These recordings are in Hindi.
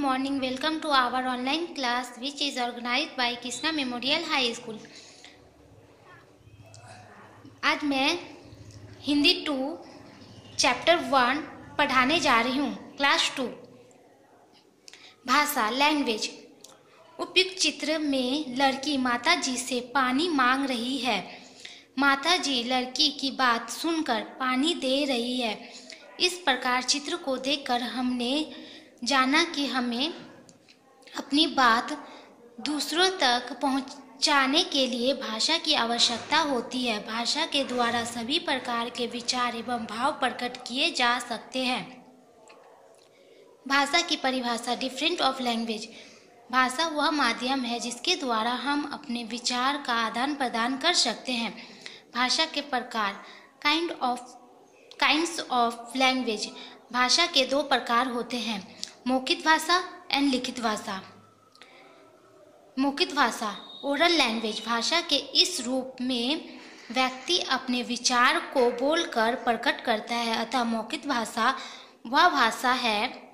morning. Welcome to our online class which is organized by Krishna Memorial High School. आज मैं हिंदी 2 चैप्टर 1 पढ़ाने जा रही हूँ। क्लास 2 भाषा लैंग्वेज। उपयुक्त चित्र में लड़की माताजी से पानी मांग रही है। माताजी लड़की की बात सुनकर पानी दे रही है। इस प्रकार चित्र को देखकर हमने जाना कि हमें अपनी बात दूसरों तक पहुंचाने के लिए भाषा की आवश्यकता होती है। भाषा के द्वारा सभी प्रकार के विचार एवं भाव प्रकट किए जा सकते हैं। भाषा की परिभाषा डिफरेंट ऑफ लैंग्वेज। भाषा वह माध्यम है जिसके द्वारा हम अपने विचार का आदान प्रदान कर सकते हैं। भाषा के प्रकार काइंड्स ऑफ लैंग्वेज। भाषा के 2 प्रकार होते हैं, मौखिक भाषा एंड लिखित भाषा। मौखिक भाषा ओरल लैंग्वेज। भाषा के इस रूप में व्यक्ति अपने विचार को बोलकर प्रकट करता है, अतः मौखिक भाषा वह भाषा है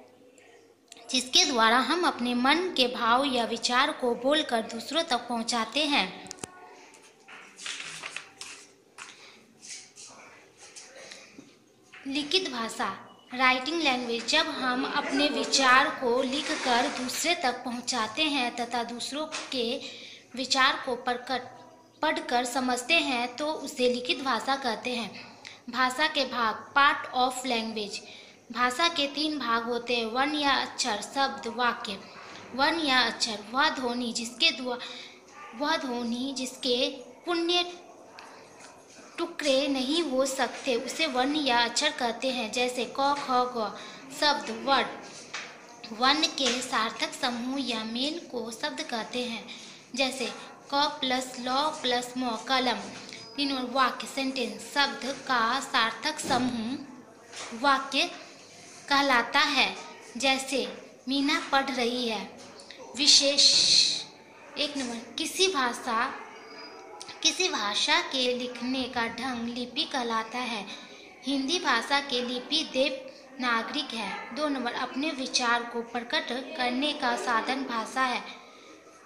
जिसके द्वारा हम अपने मन के भाव या विचार को बोलकर दूसरों तक पहुंचाते हैं। लिखित भाषा राइटिंग लैंग्वेज। जब हम अपने विचार को लिखकर दूसरे तक पहुंचाते हैं तथा दूसरों के विचार को पढ़कर समझते हैं तो उसे लिखित भाषा कहते हैं। भाषा के भाग पार्ट ऑफ लैंग्वेज। भाषा के 3 भाग होते हैं, वर्ण या अक्षर, शब्द, वाक्य। वर्ण या अक्षर वह ध्वनि जिसके पुण्य टुकड़े नहीं हो सकते उसे वर्ण या अक्षर कहते हैं, जैसे क, ख, ग। शब्द वर्ड वर्ण के सार्थक समूह या मेल को शब्द कहते हैं, जैसे क प्लस ल प्लस म कलम। 3 वाक्य सेंटेंस शब्द का सार्थक समूह वाक्य कहलाता है, जैसे मीना पढ़ रही है। विशेष 1 किसी भाषा के लिखने का ढंग लिपि कहलाता है। हिंदी भाषा के लिपि देवनागरिक है। 2 अपने विचार को प्रकट करने का साधन भाषा है।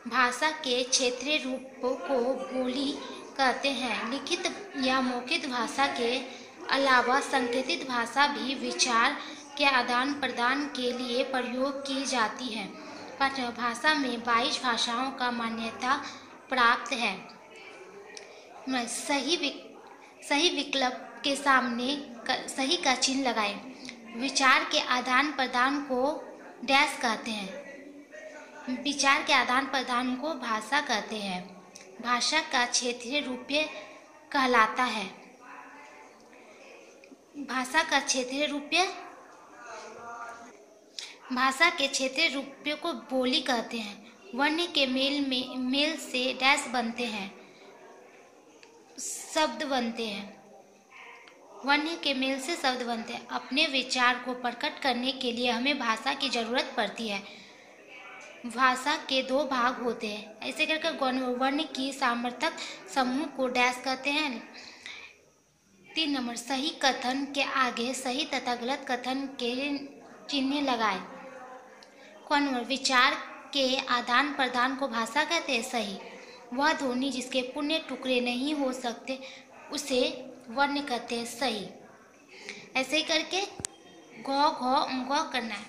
भाषा के क्षेत्रीय रूपों को बोली कहते हैं। लिखित या मौखिक भाषा के अलावा संकेतित भाषा भी विचार के आदान प्रदान के लिए प्रयोग की जाती है। भाषा में 22 भाषाओं का मान्यता प्राप्त है। सही विकल्प के सामने सही का चिन्ह लगाएं। विचार के आदान प्रदान को डैश कहते हैं। विचार के आदान प्रदान को भाषा कहते हैं। भाषा का क्षेत्रीय रूप कहलाता है। भाषा के क्षेत्रीय रूप को बोली कहते हैं। वर्ण के मेल से डैश बनते हैं, शब्द बनते हैं। वर्ण के मेल से शब्द बनते हैं। अपने विचार को प्रकट करने के लिए हमें भाषा की जरूरत पड़ती है। भाषा के 2 भाग होते हैं। ऐसे करके वर्ण की सामर्थक समूह को डैश कहते हैं। 3 सही कथन के आगे सही तथा गलत कथन के चिन्ह लगाएं। विचार के आदान प्रदान को भाषा कहते हैं। सही वह ध्वनि जिसके पुण्य टुकड़े नहीं हो सकते उसे वर्ण कहते हैं। सही ऐसे ही करके ग घ करना है।